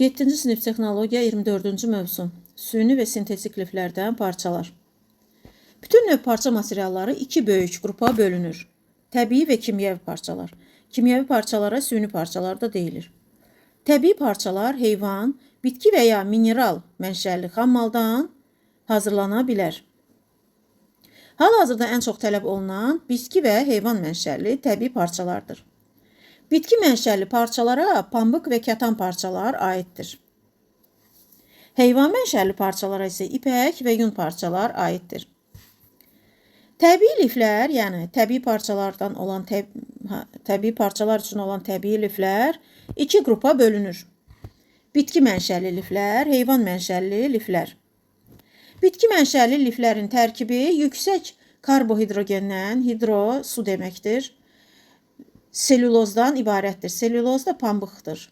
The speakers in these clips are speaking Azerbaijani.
7-ci sinif texnologiya 24-cü mövzu. Süni və sintetik liflərdən parçalar. Bütün növ parça materialları iki böyük qrupa bölünür. Təbii və kimyəvi parçalar. Kimyəvi parçalara süni parçalar da deyilir. Təbii parçalar heyvan, bitki və ya mineral mənşəli xammaldan hazırlana bilər. Hal-hazırda ən çox tələb olunan bitki və heyvan mənşəli təbii parçalardır. Bitki mənşəli parçalara pambıq və kətan parçalar aiddir. Heyvan mənşəli parçalara isə ipək və yun parçalar aiddir. Təbii liflər, yəni təbii parçalar üçün olan təbii liflər iki qrupa bölünür. Bitki mənşəli liflər, heyvan mənşəli liflər. Bitki mənşəli liflərin tərkibi yüksək karbohidrogendən, hidro su deməkdir, selülozdan ibarətdir. Selüloz da pambıqdır.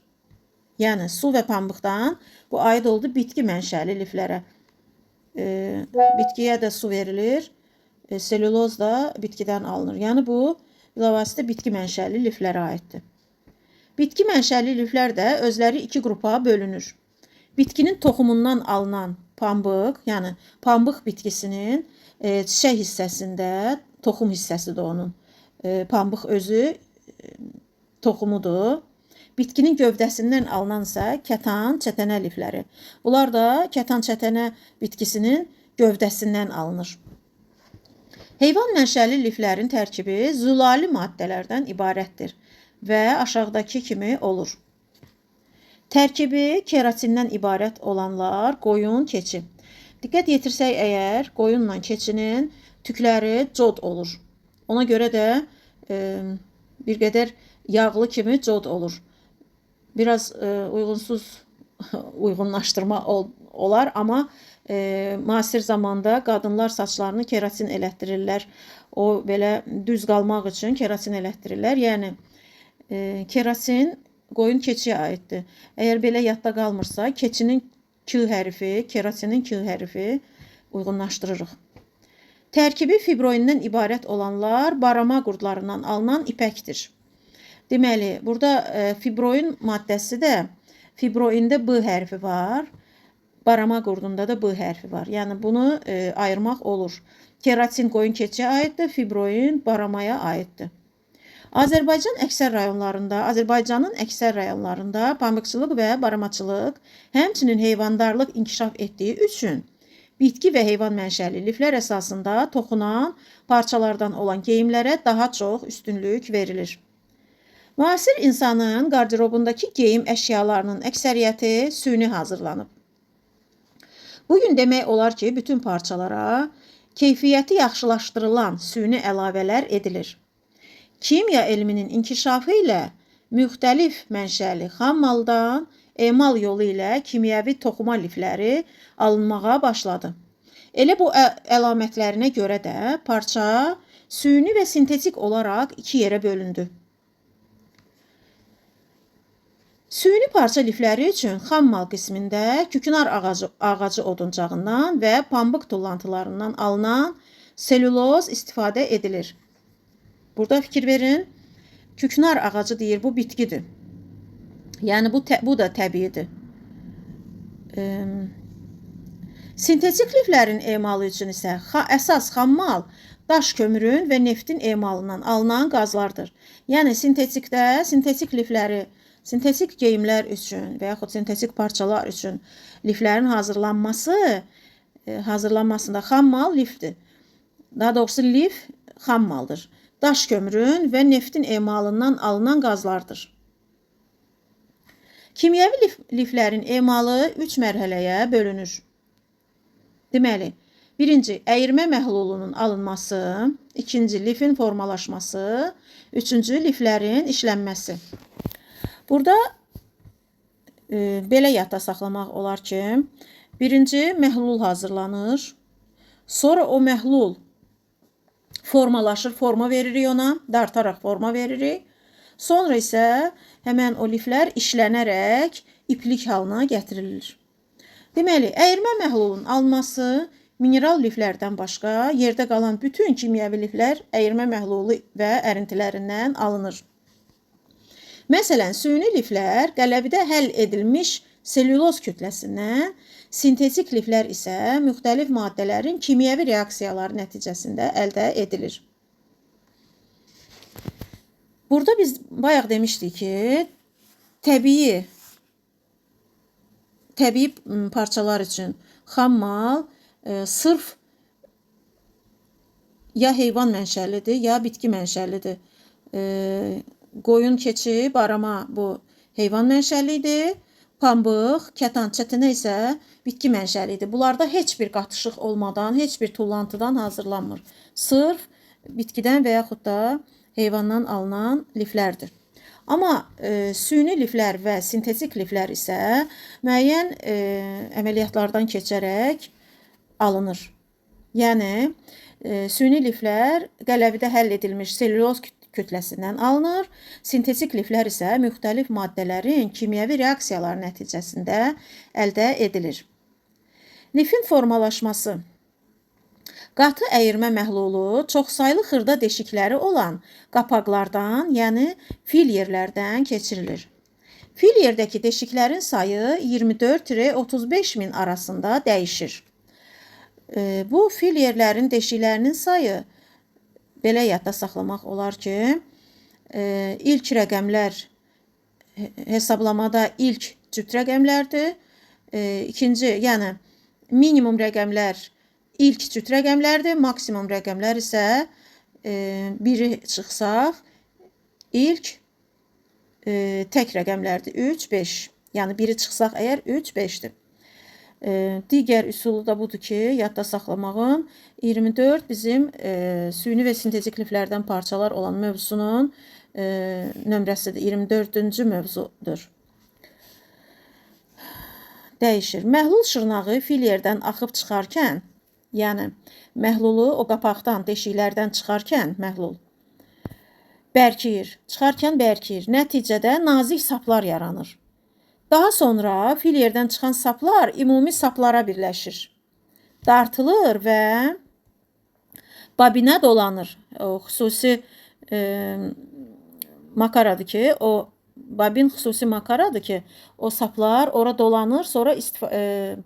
Yəni su və pambıqdan bu aid oldu bitki mənşəli liflərə. Bitkiyə də su verilir. Selüloz da bitkidən alınır. Yəni bu bilavasitə bitki mənşəli liflərə aiddir. Bitki mənşəli liflər də özləri iki qrupa bölünür. Bitkinin toxumundan alınan pambıq, yəni pambıq bitkisinin çiçək hissəsində, toxum hissəsidir onun. Pambıq özü toxumudur. Bitkinin gövdəsindən alınansa kətan, çətənə lifləri. Bunlar da kətan, çətənə bitkisinin gövdəsindən alınır. Heyvan mənşəli liflərin tərkibi zülali maddələrdən ibarətdir və aşağıdakı kimi olur. Tərkibi keratindən ibarət olanlar qoyun, keçi. Diqqət yetirsək əgər qoyunla keçinin tükləri cod olur. Ona görə də bir qədər yağlı kimi cod olur. Biraz uyğunlaşdırma olar, amma müasir zamanda qadınlar saçlarını keratin elətdirirlər. O belə düz qalmaq üçün keratin elətdirirlər. Yəni keratin qoyun keçiyə aiddir. Əgər belə yadda qalmırsa, keçinin Q hərfi, keratinin Q hərfi uyğunlaşdırırıq. Tərkibi fibroindən ibarət olanlar barama qurdlarından alınan ipəkdir. Deməli, burada fibroin maddəsi də, fibroində B hərfi var, barama qurdunda da B hərfi var. Yəni bunu ayırmaq olur. Keratin qoyun keçiyə aiddir, fibroin baramaya aiddir. Azərbaycanın əksər rayonlarında pambıqçılıq və baramaçılıq, həmçinin heyvandarlıq inkişaf etdiyi üçün bitki və heyvan mənşəli liflər əsasında toxunan parçalardan olan geyimlərə daha çox üstünlük verilir. Müasir insanın qarderobundakı geyim əşyalarının əksəriyyəti süni hazırlanıb. Bugün demək olar ki, bütün parçalara keyfiyyəti yaxşılaşdırılan süni əlavələr edilir. Kimya elminin inkişafı ilə müxtəlif mənşəli xammaldan emal yolu ilə kimyəvi toxuma lifləri alınmağa başladı. Elə bu əlamətlərinə görə də parça süni və sintetik olaraq iki yerə bölündü. Süni parça lifləri üçün xammal qismində küknar ağacı oduncağından və pambıq tullantılarından alınan selüloz istifadə edilir. Burada fikir verin, küknar ağacı deyir, bu bitkidir. Yəni bu da təbiidir. Sintetik liflərin emalı üçün isə əsas xammal daş kömürün və neftin emalından alınan qazlardır. Yəni sintetikdə, sintetik lifləri, sintetik geyimlər üçün və yaxud sintetik parçalar üçün liflərin hazırlanmasında xammal lifdir. Daha doğrusu lif xammaldır. Daş kömürün və neftin emalından alınan qazlardır. Kimyəvi liflərin emalı 3 mərhələyə bölünür. Deməli, birinci, əyirmə məhlulunun alınması, ikinci, lifin formalaşması, üçüncü, liflərin işlənməsi. Burada belə yadda saxlamaq olar ki, birinci, məhlul hazırlanır, sonra o məhlul formalaşır, forma veririk ona, dartaraq forma veririk. Sonra isə həmən o liflər işlənərək iplik halına gətirilir. Deməli, əyirmə məhlulun alınması mineral liflərdən başqa yerdə qalan bütün kimyəvi liflər əyirmə məhlulu və ərintilərindən alınır. Məsələn, süni liflər qələvidə həll edilmiş selüloz kütləsindən, sintetik liflər isə müxtəlif maddələrin kimyəvi reaksiyaları nəticəsində əldə edilir. Burada biz bayaq demişdik ki, təbii parçalar üçün xam mal sırf ya heyvan mənşəlidir, ya bitki mənşəlidir. Qoyun, keçi, barama bu heyvan mənşəlidir. Pambıq, kətan, çətinə isə bitki mənşəlidir. Bunlarda heç bir qatışıq olmadan, heç bir tullantıdan hazırlanmır. Sırf bitkidən və yaxud da heyvandan alınan liflərdir. Amma süni liflər və sintetik liflər isə müəyyən əməliyyatlardan keçərək alınır. Yəni, süni liflər qələvidə həll edilmiş selüloz kütləsindən alınır. Sintetik liflər isə müxtəlif maddələrin kimyəvi reaksiyaları nəticəsində əldə edilir. Lifin formalaşması. Qatı əyirmə məhlulu çoxsaylı xırda deşikləri olan qapaqlardan, yəni filyerlərdən keçirilir. Filyerdəki deşiklərin sayı 24-35 min arasında dəyişir. Bu filyerlərin deşiklərinin sayı belə yadda saxlamaq olar ki, ilk rəqəmlər hesablamada ilk cüt rəqəmlərdir. İkinci, yəni minimum rəqəmlər ilk cüt rəqəmlərdir, maksimum rəqəmlər isə biri çıxsaq, ilk tək rəqəmlərdir, 3, 5. Yəni biri çıxsaq əgər 3, 5-dir. Digər üsulu da budur ki, yadda saxlamağın 24 bizim süni və sintetik liflərdən parçalar olan mövzusunun nömrəsidir, 24-cü mövzudur. Dəyişir. Məhlul şırnağı filyerdən axıb çıxarkən, yəni məhlulu o qapaqdan, deşiklərdən çıxarkən məhlul bərkiyir, çıxarkən bərkiyir. Nəticədə nazik saplar yaranır. Daha sonra filyerdən çıxan saplar ümumi saplara birləşir. Dartılır və babinə dolanır. O xüsusi makaradır ki, o babin xüsusi makaradır ki, o saplar ora dolanır, sonra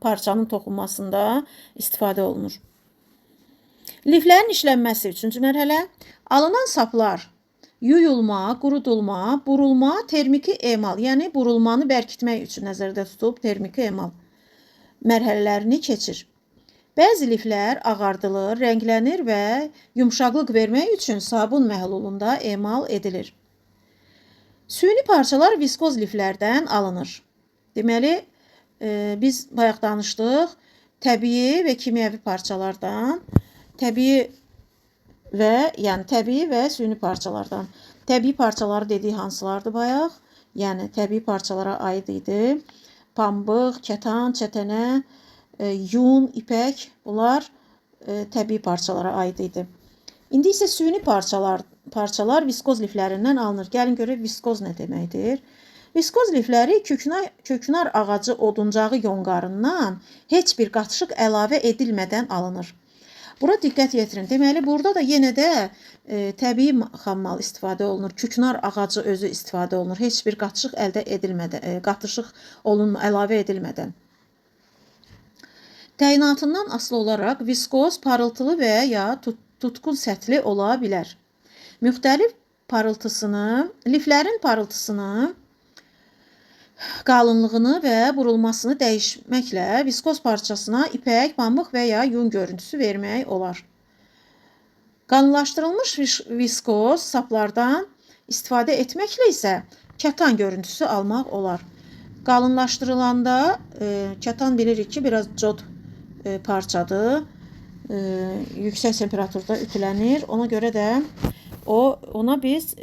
parçanın toxunmasında istifadə olunur. Liflərin işlənməsi 3-cü mərhələ. Alınan saplar yuyulma, qurudulma, burulma, termiki emal, yəni burulmanı bərkitmək üçün nəzərdə tutub termiki emal mərhələlərini keçir. Bəzi liflər ağardılır, rənglənir və yumşaqlıq vermək üçün sabun məhlulunda emal edilir. Süni parçalar viskoz liflərdən alınır. Deməli, biz bayaq danışdıq, təbii və kimyəvi parçalardan, təbii və süni parçalardan. Təbii parçaları dediyi hansılardır bayaq? Yəni, təbii parçalara aid idi. Pambıq, kətan, çətənə, yun, ipək, bunlar təbii parçalara aid idi. İndi isə süni parçalar viskoz liflərindən alınır. Gəlin görək, viskoz nə deməkdir? Viskoz lifləri köknar ağacı oduncağı yonqarından heç bir qatışıq əlavə edilmədən alınır. Bura diqqət yetirin. Deməli, burada da yenə də təbii xammal istifadə olunur. Küknar ağacı özü istifadə olunur. Heç bir qatışıq əldə edilmədən, qatışıq əlavə edilmədən. Təyinatından asılı olaraq viskoz parıltılı və ya tutqun səthli ola bilər. Müxtəlif liflərin parıltısını, qalınlığını və burulmasını dəyişməklə viskoz parçasına ipək, pambıq və ya yun görüntüsü vermək olar. Qalınlaşdırılmış viskoz saplardan istifadə etməklə isə kətan görüntüsü almaq olar. Qalınlaşdırılanda kətan bilirik ki, biraz cod parçadır, yüksək temperaturda ütülənir. Ona görə də ona biz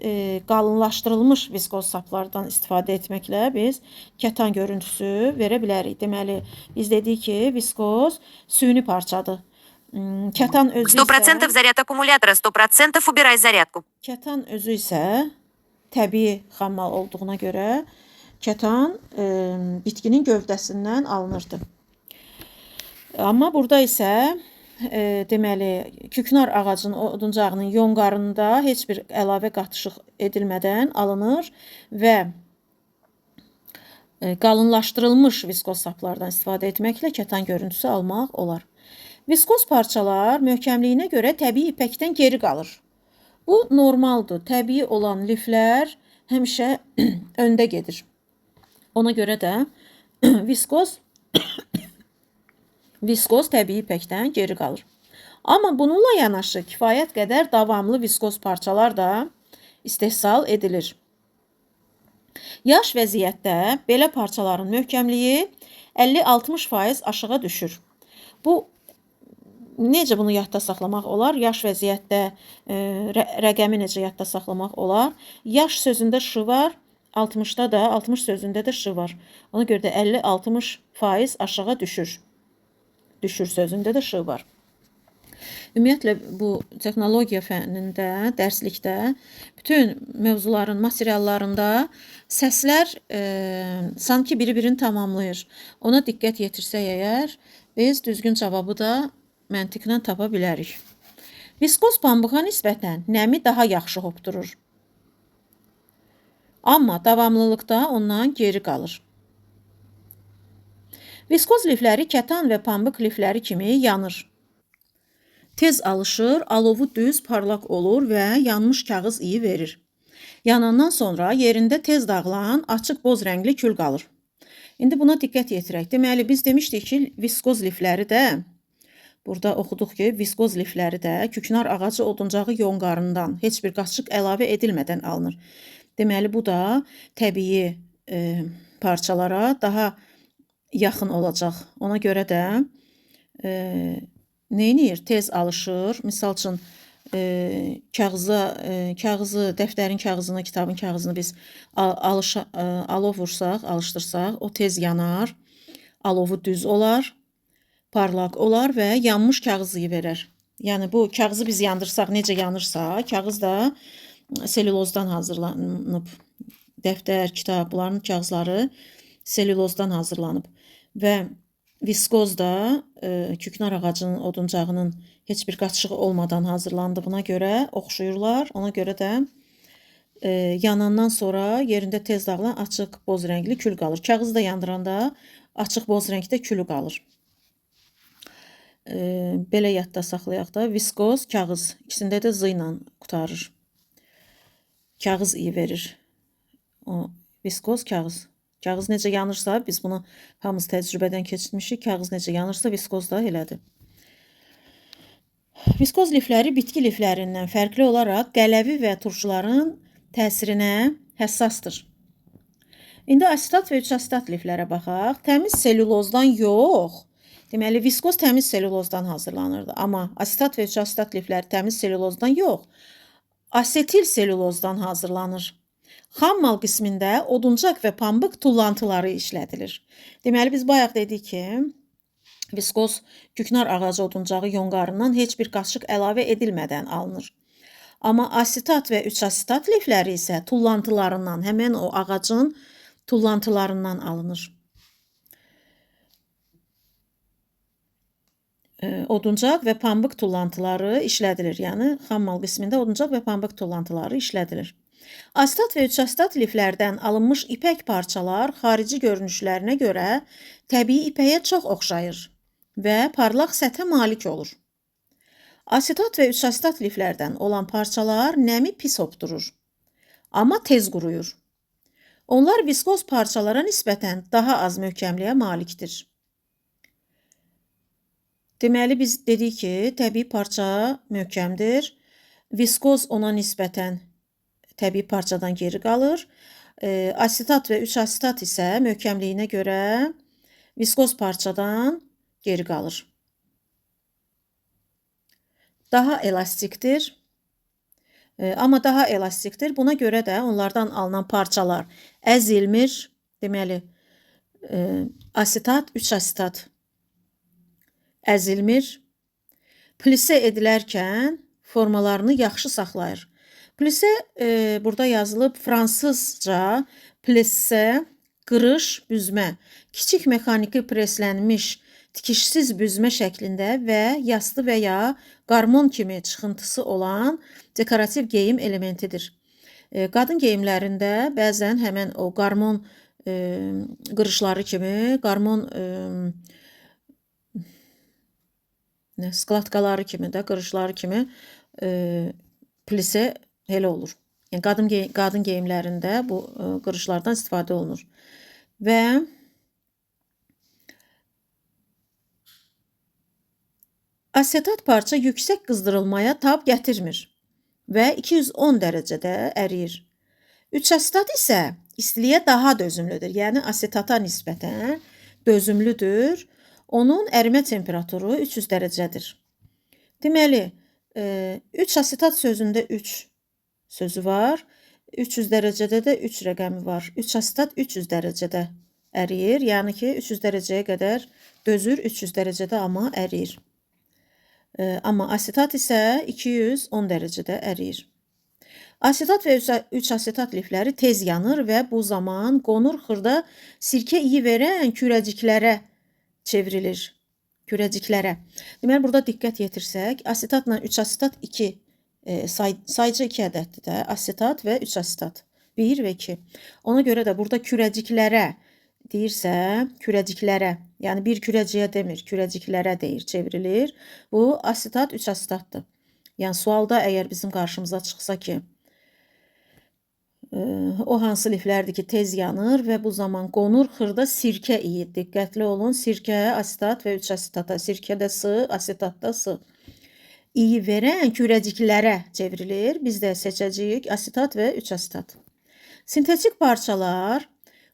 qalınlaşdırılmış viskoz saplardan istifadə etməklə biz kətan görüntüsü verə bilərik. Deməli, biz dedik ki, viskoz süni parçadır. Kətan özü isə 100% заряд аккумулятора, 100% убирай зарядку. Kətan özü isə təbii xammal olduğuna görə kətan bitkinin gövdəsindən alınırdı. Amma burada isə deməli, küknar ağacının oduncağının yonqarında heç bir əlavə qatışıq edilmədən alınır və qalınlaşdırılmış viskoz saplardan istifadə etməklə kətan görüntüsü almaq olar. Viskoz parçalar möhkəmliyinə görə təbii ipəkdən geri qalır. Bu normaldır. Təbii olan liflər həmişə öndə gedir. Ona görə də viskoz təbii ipəkdən geri qalır. Amma bununla yanaşı kifayət qədər davamlı viskoz parçalar da istehsal edilir. Yaş vəziyyətdə belə parçaların möhkəmliyi 50-60% aşağı düşür. Necə bunu yadda saxlamaq olar? Yaş vəziyyətdə rəqəmi necə yadda saxlamaq olar? Yaş sözündə ş var, 60-da da, 60 sözündə də ş var. Ona görə də 50-60% aşağı düşür. Düşür sözündə də ş var. Ümumiyyətlə, bu texnologiya fənnində, dərslikdə, bütün mövzuların materiallarında səslər sanki biri-birini tamamlayır. Ona diqqət yetirsək əgər, biz düzgün cavabı da məntiqlə tapa bilərik. Viskoz pambığa nisbətən nəmi daha yaxşı hopdurur. Amma davamlılıqda ondan geri qalır. Viskoz lifləri kətan və pambıq lifləri kimi yanır. Tez alışır, alovu düz, parlaq olur və yanmış kağız iyi verir. Yanandan sonra yerində tez dağılan açıq boz rəngli kül qalır. İndi buna diqqət yetirək. Deməli, biz demişdik ki, viskoz lifləri də, burada oxuduq ki, viskoz lifləri də küknar ağacı oduncağı yonqarından heç bir qaçıq əlavə edilmədən alınır. Deməli, bu da təbii parçalara daha yaxın olacaq. Ona görə də neynir? Tez alışır. Misal üçün, kağızı, dəftərin kağızını, kitabın kağızını biz alov vursaq, alışdırsaq, o tez yanar, alovu düz olar, parlaq olar və yanmış kağızı verər. Yəni, bu kağızı biz yandırsaq, necə yanırsa, kağız da selülozdan hazırlanıb. Dəftər, kitab, bunların kağızları selülozdan hazırlanıb. Və viskoz da küknar ağacının oduncağının heç bir qaçığı olmadan hazırlandığına görə oxşuyurlar. Ona görə də yanandan sonra yerində tez dağılan açıq boz rəngli kül qalır. Kağızı da yandıranda açıq boz rəngdə külü qalır. Belə yadda saxlayaq da, viskoz, kağız. İkisində də z ilə qutarır. Kağız iyi verir. Viskoz, kağız. Kağız necə yanırsa, biz bunu hamımız təcrübədən keçirmişik. Kağız necə yanırsa, viskoz da elədir. Viskoz lifləri bitki liflərindən fərqli olaraq qələvi və turşuların təsirinə həssasdır. İndi asetat və 3-asetat liflərə baxaq. Təmiz selülozdan yox. Deməli, viskoz təmiz selülozdan hazırlanırdı. Amma asetat və 3-asetat lifləri təmiz selülozdan yox, asetil selülozdan hazırlanır. Xammal qismində oduncaq və pambıq tullantıları işlədilir. Deməli, biz bayaq dedik ki, viskoz küknar ağacı oduncağı yonqarından heç bir qaçıq əlavə edilmədən alınır. Amma asetat və 3-asetat lifləri isə tullantılarından, həmən o ağacın tullantılarından alınır. Oduncaq və pambıq tullantıları işlədilir. Yəni, xammal qismində oduncaq və pambıq tullantıları işlədilir. Asetat və 3-asetat liflərdən alınmış ipək parçalar xarici görünüşlərinə görə təbii ipəyə çox oxşayır və parlaq səthə malik olur. Asetat və 3-asetat liflərdən olan parçalar nəmi pis hopdurur, amma tez quruyur. Onlar viskoz parçalara nisbətən daha az möhkəmliyə malikdir. Deməli, biz dedik ki, təbii parça möhkəmdir, viskoz ona nisbətən təbii parçadan geri qalır. Asetat və 3-asetat isə möhkəmliyinə görə viskoz parçadan geri qalır. Daha elastikdir. Amma daha elastikdir. Buna görə də onlardan alınan parçalar əzilmir. Deməli, asetat, 3-asetat əzilmir. Plisə edilərkən formalarını yaxşı saxlayır. Plisə burada yazılıb fransızca plisə, qırış, büzmə. Kiçik mexaniki preslənmiş tikişsiz büzmə şəklində və yastı və ya qarmon kimi çıxıntısı olan dekorativ geyim elementidir. Qadın geyimlərində bəzən həmən o qarmon qırışları kimi, qarmon skladkaları kimi də, qırışları kimi plise elə olur. Yəni qadın geyimlərində bu qırışlardan istifadə olunur. Və asetat parça yüksək qızdırılmaya tab gətirmir və 210 dərəcədə əriyir. 3 asetat isə istiliyə daha dözümlüdür. Yəni asetata nisbətən dözümlüdür. Onun ərimə temperaturu 300 dərəcədir. Deməli, 3 asetat sözündə 3 sözü var. 300 dərəcədə də 3 rəqəmi var. 3 asetat 300 dərəcədə əriyir. Yəni ki, 300 dərəcəyə qədər dözür, 300 dərəcədə amma əriyir. Amma asetat isə 210 dərəcədə əriyir. Asetat və 3 asetat lifləri tez yanır və bu zaman qonur xırda sirkə iyi verən kürəciklərə çevrilir. Kürəciklərə. Deməli, burada diqqət yetirsək, asetatla 3 asetat 2, sayıcı 2 ədəddir də, asetat və 3 asetat, 1 və 2. Ona görə də burada kürəciklərə deyirsə, kürəciklərə, yəni bir kürəciyə demir, kürəciklərə deyir, çevrilir. Bu asetat 3 asetatdır. Yəni sualda əgər bizim qarşımıza çıxsa ki, o hansı liflərdir ki, tez yanır və bu zaman qonur xırda sirkə iyi. Diqqətli olun, sirkə, asetat və 3 asetata, sirkədə S, asetatda S. İyi verən kürəciklərə çevrilir. Biz də seçəcəyik asetat və 3 asetat. Sintetik parçalar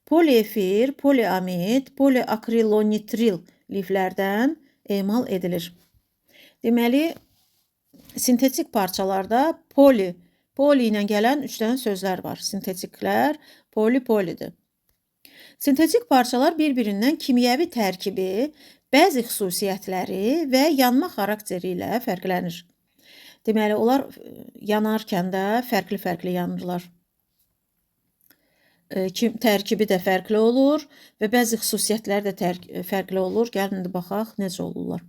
poliefir, poliamid, poliakrilonitril liflərdən emal edilir. Deməli, sintetik parçalarda poli ilə gələn 3 dənə sözlər var. Sintetiklər polidir. Sintetik parçalar bir-birindən kimyəvi tərkibi, bəzi xüsusiyyətləri və yanma xarakteri ilə fərqlənir. Deməli, onlar yanarkən də fərqli yanırlar. Tərkibi də fərqli olur və bəzi xüsusiyyətləri də fərqli olur. Gəlin indi baxaq necə olurlar.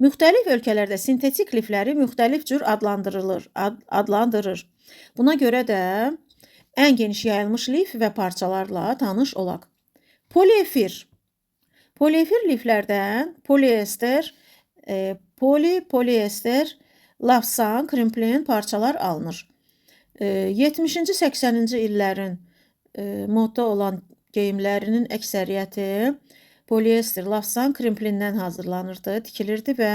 Müxtəlif ölkələrdə sintetik lifləri müxtəlif cür adlandırır. Buna görə də ən geniş yayılmış lif və parçalarla tanış olaq. Poliefir. Poliefir liflərdən poliester, poliester, lafsan, krimplin parçalar alınır. 70-ci, 80-ci illərin modda olan geyimlərinin əksəriyyəti poliester, lafsan, krimplindən hazırlanırdı, tikilirdi və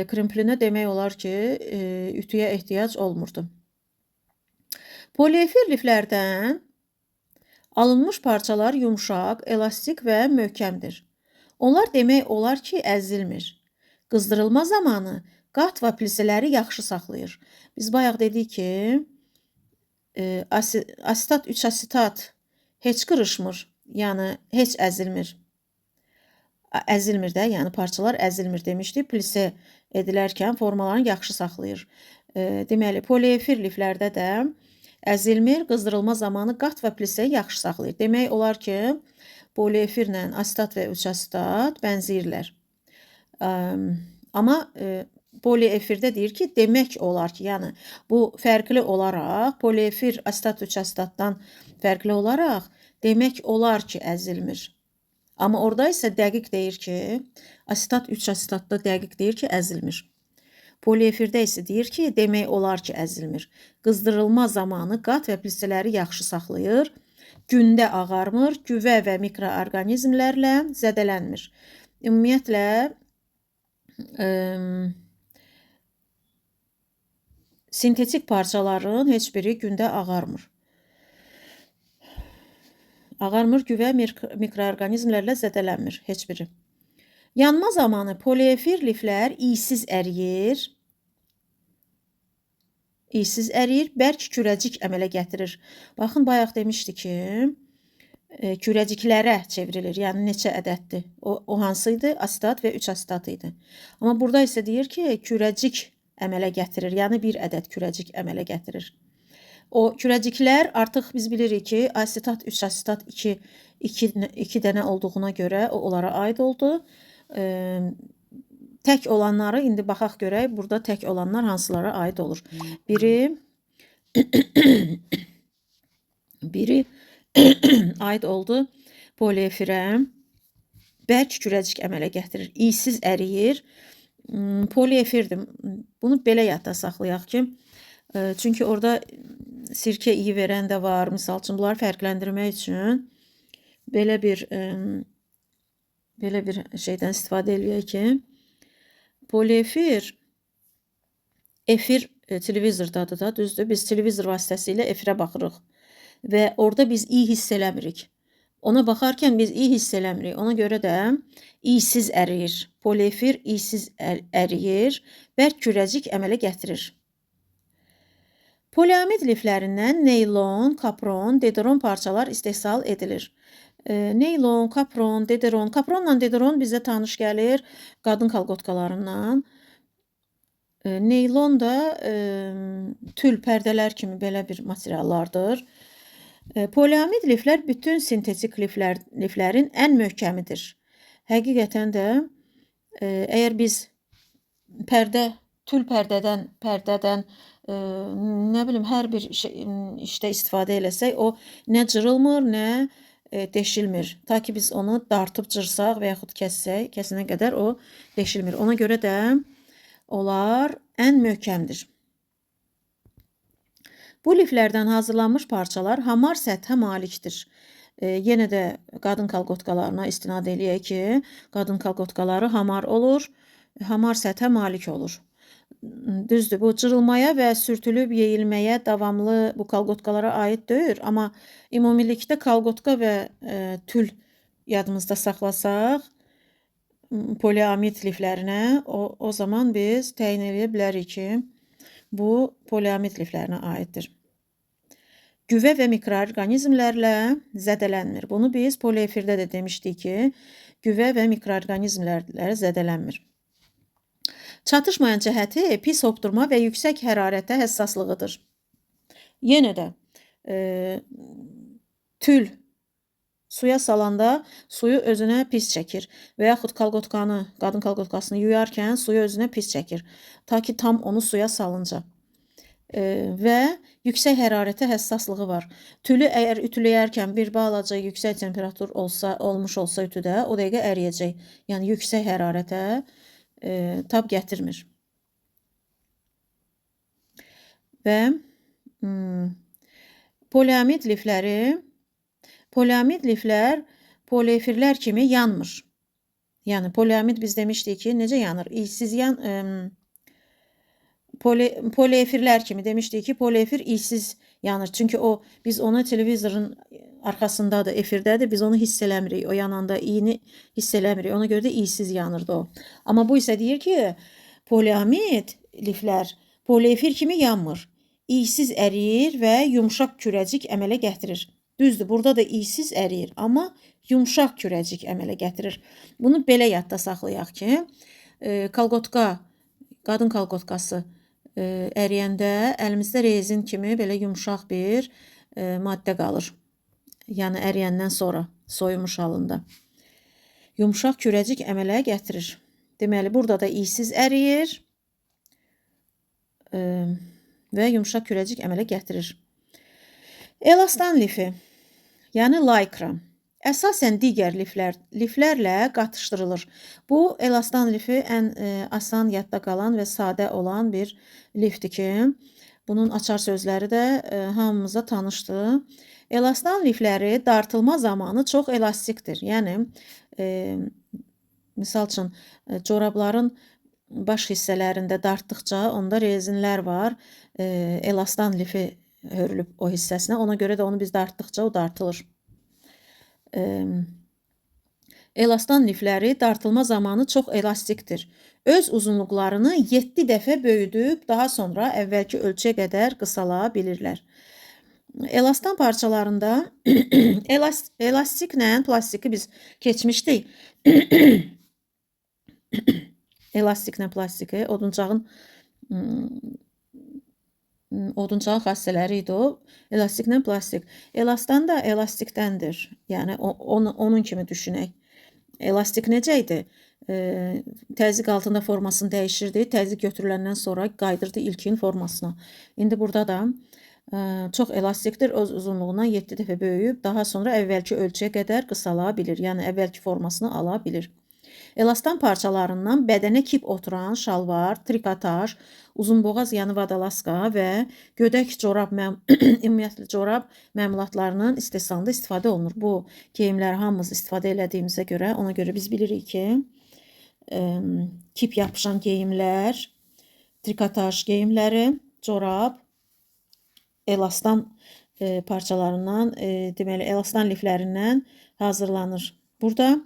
krimplinə demək olar ki, ütüyə ehtiyac olmurdu. Poliefir liflərdən alınmış parçalar yumşaq, elastik və möhkəmdir. Onlar demək olar ki, əzilmir. Qızdırılma zamanı qat və plisələri yaxşı saxlayır. Biz bayaq dedik ki, asetat, 3 asetat heç qırışmır, yəni heç əzilmir. Əzilmir də, yəni parçalar əzilmir demişdik. Plisə edilərkən formalarını yaxşı saxlayır. Deməli, poliefir liflərdə də əzilmir, qızdırılma zamanı qat və plisəyi yaxşı saxlayır. Demək olar ki, poliefirlə asetat və 3 asetat bənzəyirlər. Amma poliefirdə deyir ki, demək olar ki, yəni bu fərqli olaraq, poliefir asetat 3 asetatdan fərqli olaraq demək olar ki, əzilmir. Amma orada isə dəqiq deyir ki, asetat 3 asetatda dəqiq deyir ki, əzilmir. Poliefirdə isə deyir ki, demək olar ki, əzilmir. Qızdırılma zamanı qat və plisələri yaxşı saxlayır, gündə ağarmır, güvə və mikroorqanizmlərlə zədələnmir. Ümumiyyətlə, sintetik parçaların heç biri gündə ağarmır. Ağarmır, güvə mikroorqanizmlərlə zədələnmir heç biri. Yanma zamanı poliefir liflər iysiz əriyir. Bərk kürəcik əmələ gətirir. Baxın, bayaq demişdi ki, kürəciklərə çevrilir. Yəni neçə ədəddir? O hansıydı? Asetat və 3 asetat idi. Amma burada isə deyir ki, kürəcik əmələ gətirir. Yəni bir ədəd kürəcik əmələ gətirir. O kürəciklər artıq biz bilirik ki, asetat 3 asetat 2 dənə olduğuna görə o onlara aid oldu. Tək olanları indi baxaq görək, burada tək olanlar hansılara aid olur. Biri aid oldu poliefirə. Bərk kürəcik əmələ gətirir. İysiz əriyir. Poliefirdir. Bunu belə yadda saxlayaq ki, çünki orada sirkə iyi verən də var. Misal üçün bunları fərqləndirmək üçün belə bir şeydən istifadə eləyək ki, poliefir efir televizordadır da, düzdür? Biz televizor vasitəsilə efirə baxırıq və orada biz iyi hiss eləmirik. Ona baxarkən biz iyi hiss eləmirik. Ona görə də iysiz əriyir. Poliefir iysiz əriyir, bərk kürəcik əmələ gətirir. Poliamid liflərindən neylon, kapron, dederon parçalar istehsal edilir. Neylon, kapron, dederon. Kapronla dederon bizə tanış gəlir qadın kalqotkalarından. Neylon da tül, pərdələr kimi belə bir materiallardır. Poliamid liflər bütün sintetik liflərin ən möhkəmidir. Həqiqətən də əgər biz tül pərdədən nə bilim hər bir işdə istifadə eləsək, o nə cırılmır, nə deşilmir. Ta ki biz onu dartıb cırsaq və yaxud kəssək, kəsinə qədər o deşilmir. Ona görə də onlar ən möhkəmdir. Bu liflərdən hazırlanmış parçalar hamar səthə malikdir. Yenə də qadın kalqotkalarına istinad eləyək ki, qadın kalqotkaları hamar olur, hamar səthə malik olur. Düzdür, bu cırılmaya və sürtülüb yeyilməyə davamlı bu kalqotkalara aid deyil, amma ümumilikdə kalqotka və tül yadımızda saxlasaq, poliamid liflərinə, o zaman biz təyin edə bilərik ki, bu poliamid liflərinə aiddir. Güvə və mikroorqanizmlərlə zədələnmir. Bunu biz poliefirdə də demişdik ki, güvə və mikroorqanizmlərlə zədələnmir. Çatışmayan cəhəti pis hopdurma və yüksək hərarətə həssaslığıdır. Yenə də tül suya salanda suyu özünə pis çəkir və yaxud qadın kalqotkasını yuyarkən suyu özünə pis çəkir, ta ki tam onu suya salınca. Və yüksək hərarətə həssaslığı var. Tülü əgər ütüləyərkən bir balaca yüksək temperatur olmuş olsa ütüdə, o dəqiqə əriyəcək. Yəni yüksək hərarətə tab gətirmir. Və poliamid liflər poliefirlər kimi yanmır. Yəni poliamid biz demişdik ki, necə yanır? Poliefirlər kimi demişdik ki, poliefir iysiz yanır. Çünki biz onu televizorun arxasındadır, efirdədir, biz onu hiss eləmirik. O yananda iyini hiss eləmirik. Ona görə də iysiz yanırdı o. Amma bu isə deyir ki, poliamid liflər poliefir kimi yanmır. İysiz əriyir və yumşaq kürəcik əmələ gətirir. Düzdür, burada da iysiz əriyir, amma yumşaq kürəcik əmələ gətirir. Bunu belə yadda saxlayaq ki, qadın kalqotkası əriyəndə əlimizdə rezin kimi belə yumşaq bir maddə qalır. Yəni əriyəndən sonra, soyumuş halında. Yumşaq kürəcik əmələ gətirir. Deməli, burada da iysiz əriyir və yumşaq kürəcik əmələ gətirir. Elastan lifi, yəni laykra, əsasən digər liflərlə qatışdırılır. Bu, elastan lifi ən asan yadda qalan və sadə olan bir lifdir ki, bunun açar sözləri də hamımıza tanışdır. Elastan lifləri dartılma zamanı çox elastikdir. Yəni, misal üçün, corabların baş hissələrində dartdıqca onda rezinlər var. Elastan lifi hörülüb o hissəsinə. Ona görə də onu biz dartdıqca o dartılır. Elastan lifləri dartılma zamanı çox elastikdir. Öz uzunluqlarını 7 dəfə böyüdüb, daha sonra əvvəlki ölçüyə qədər qısala bilirlər. Elastan parçalarında elastiklə plastiki biz keçmişdik. Elastiklə plastiki oduncağın xassələri idi o. Elastiklə plastik. Elastan da elastikdəndir. Yəni onun kimi düşünək. Elastik necə idi? Təzyiq altında formasını dəyişirdi. Təzyiq götürüləndən sonra qaydırdı ilkin formasına. İndi burada da çox elastikdir. Öz uzunluğundan 7 dəfə böyüyüb, daha sonra əvvəlki ölçüyə qədər qısala bilir. Yəni əvvəlki formasını ala bilir. Elastan parçalarından bədənə kip oturan şalvar, trikotaj, uzunboğaz yəni vadalaska və gödək corab, ümumiyyətlə corab məmulatlarının istehsalında istifadə olunur. Bu geyimləri hamımız istifadə elədiyimizə görə, ona görə biz bilirik ki, kip yapışan geyimlər, trikotaj geyimləri, corab, elastan parçalarından, deməli, elastan liflərindən hazırlanır. Burada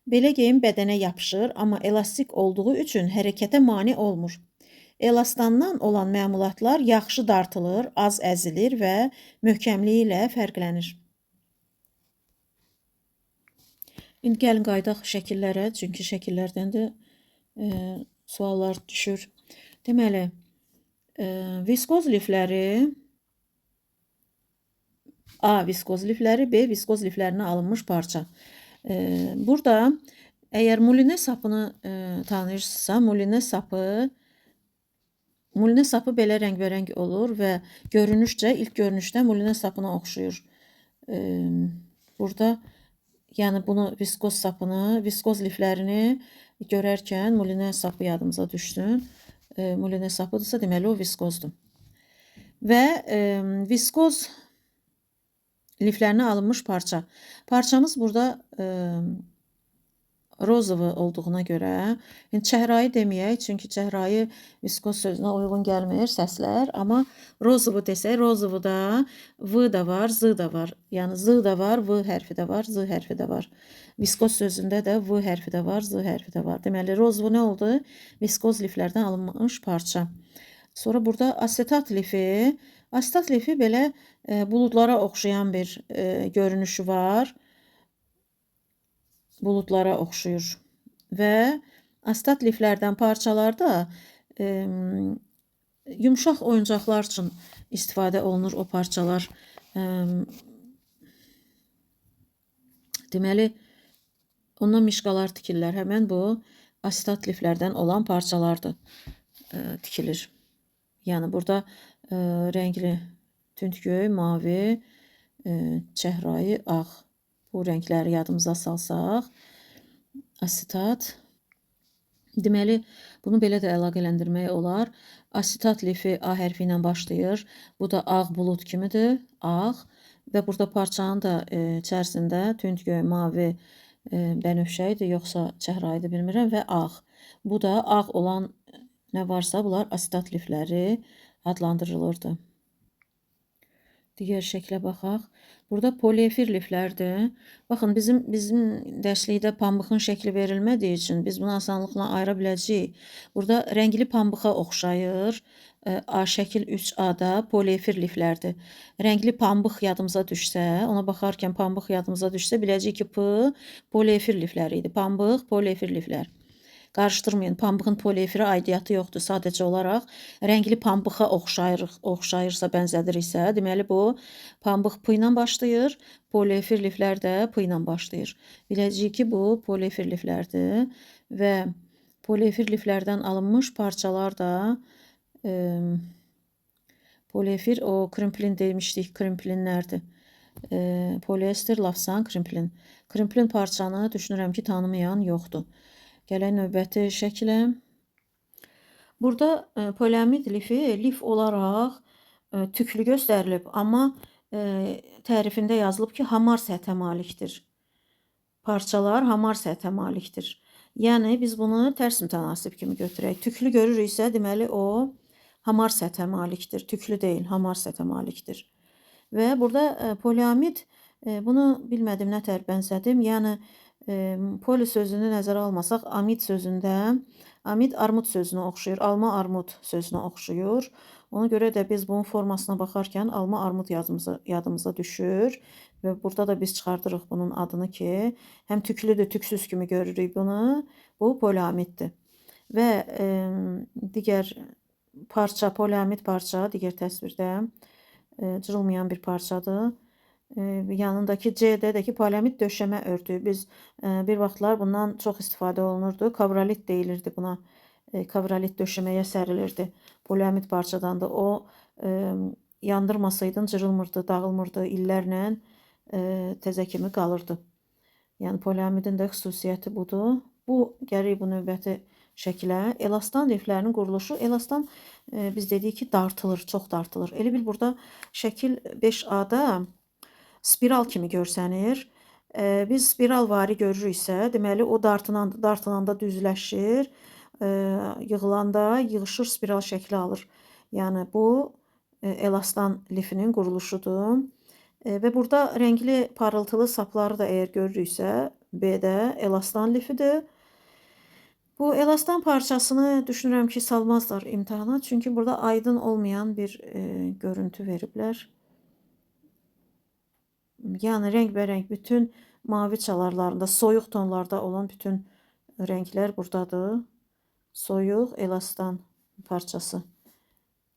belə geyim bədənə yapışır, amma elastik olduğu üçün hərəkətə mane olmur. Elastandan olan məmulatlar yaxşı dartılır, az əzilir və möhkəmliyi ilə fərqlənir. İndi gəlin qaydaq şəkillərə, çünki şəkillərdən də suallar düşür. Deməli, viskoz lifləri A. Viskoz lifləri, B. Viskoz liflərinə alınmış parça. Burada əgər muline sapını tanıyırsınızsa, muline sapı belə rəngbərəng olur və görünüşcə, ilk görünüşdə muline sapına oxşuyur. Burada yəni bunu viskoz sapını, viskoz liflərini görərkən muline sapı yadımıza düşsün. Muline sapıdırsa, deməli o viskozdur. Və viskoz liflərinə alınmış parça. Parçamız burada rozovu olduğuna görə, çəhrayı deməyək, çünki çəhrayı viskoz sözünə uyğun gəlmir səslər, amma rozovu desək, rozovuda V da var, Z da var. Yəni Z da var, V hərfi də var, Z hərfi də var. Viskoz sözündə də V hərfi də var, Z hərfi də var. Deməli, rozovu nə oldu? Viskoz liflərdən alınmış parça. Sonra burada asetat lifi. Asetat lifi belə buludlara oxşayan bir görünüşü var. Buludlara oxşuyur. Və asetat liflərdən parçalarda yumşaq oyuncaqlar üçün istifadə olunur o parçalar. Deməli, ondan mişqalar tikirlər. Həmən bu asetat liflərdən olan parçalardır, tikilir. Yəni burada rəngli tündgöy, mavi, çəhrayı, ağ. Bu rəngləri yadımıza salsaq, asetat. Deməli, bunu belə də əlaqələndirmək olar. Asetat lifi A hərfi ilə başlayır. Bu da ağ bulud kimidir, ağ. Və burada parçanın da içərisində tündgöy, mavi, bənövşə idi, yoxsa çəhrayı idi bilmirəm və ağ. Bu da ağ olan nə varsa, bunlar asetat lifləri adlandırılırdı. Digər şəklə baxaq. Burada poliefir liflərdir. Baxın, bizim dərslikdə pambıqın şəkli verilmədiyi üçün biz bunu asanlıqla ayıra biləcəyik. Burada rəngli pambıqa oxşayır. A şəkil 3A-da poliefir liflərdir. Rəngli pambıq yadımıza düşsə, ona baxarkən pambıq yadımıza düşsə, biləcəyik ki, P poliefir lifləri idi. Pambıq, poliefir liflər. Qarışdırmayın, pambığın poliefirə aidiyyatı yoxdur. Sadəcə olaraq rəngli pambığa oxşayırsa, bənzədiriksə, deməli bu pambıq P ilə başlayır, poliefir liflər də P ilə başlayır. Biləcəyik ki, bu poliefir liflərdir və poliefir liflərdən alınmış parçalar da poliefir, o krimplin demişdik, krimplinlərdir. Poliester, lafsan, krimplin. Krimplin parçanı düşünürəm ki, tanımayan yoxdur. Gələk növbəti şəklə. Burada poliamid lifi lif olaraq tüklü göstərilib, amma tərifində yazılıb ki, hamar səthə malikdir. Parçalar hamar səthə malikdir. Yəni, biz bunu tərs mütənasib kimi götürək. Tüklü görürüksə, deməli o hamar səthə malikdir. Tüklü deyil, hamar səthə malikdir. Və burada poliamid, bunu bilmədim, nə tər bənzədim. Yəni, poli sözünü nəzərə almasaq, amid sözündə, amid armud sözünə oxşuyur, alma armud sözünə oxşuyur. Ona görə də biz bunun formasına baxarkən alma armud yadımıza düşür və burada da biz çıxardırıq bunun adını ki, həm tüklüdür, tüksüz kimi görürük bunu, bu poliamiddir. Və digər parça, poliamid parça, digər təsvirdə cırılmayan bir parçadır. Yanındakı C-dəki poliamid döşəmə örtüyü. Biz bir vaxtlar bundan çox istifadə olunurdu. Kavralit deyilirdi buna. Kavralit döşəməyə sərilirdi. Poliamid parçadandır. O yandırmasaydın cırılmırdı, dağılmırdı, illərlə təzə kimi qalırdı. Yəni poliamidin də xüsusiyyəti budur. Bu gərək bu növbəti şəkilə. Elastan liflərinin quruluşu. Elastan biz dedik ki, dartılır, çox dartılır. Elə bil burada şəkil 5A-da spiral kimi görsənir. Biz spiralvari görürüksə, deməli o dartılanda düzləşir, yığılanda yığışır, spiral şəkli alır. Yəni bu elastan lifinin quruluşudur. Və burada rəngli parıltılı sapları da əgər görürüksə, B-də elastan lifidir. Bu elastan parçasını düşünürəm ki, salmazlar imtahana, çünki burada aydın olmayan bir görüntü veriblər. Yəni rəngbərəng bütün mavi çalarlarında, soyuq tonlarda olan bütün rənglər buradadır. Soyuq elastan parçası.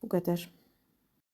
Bu qədər.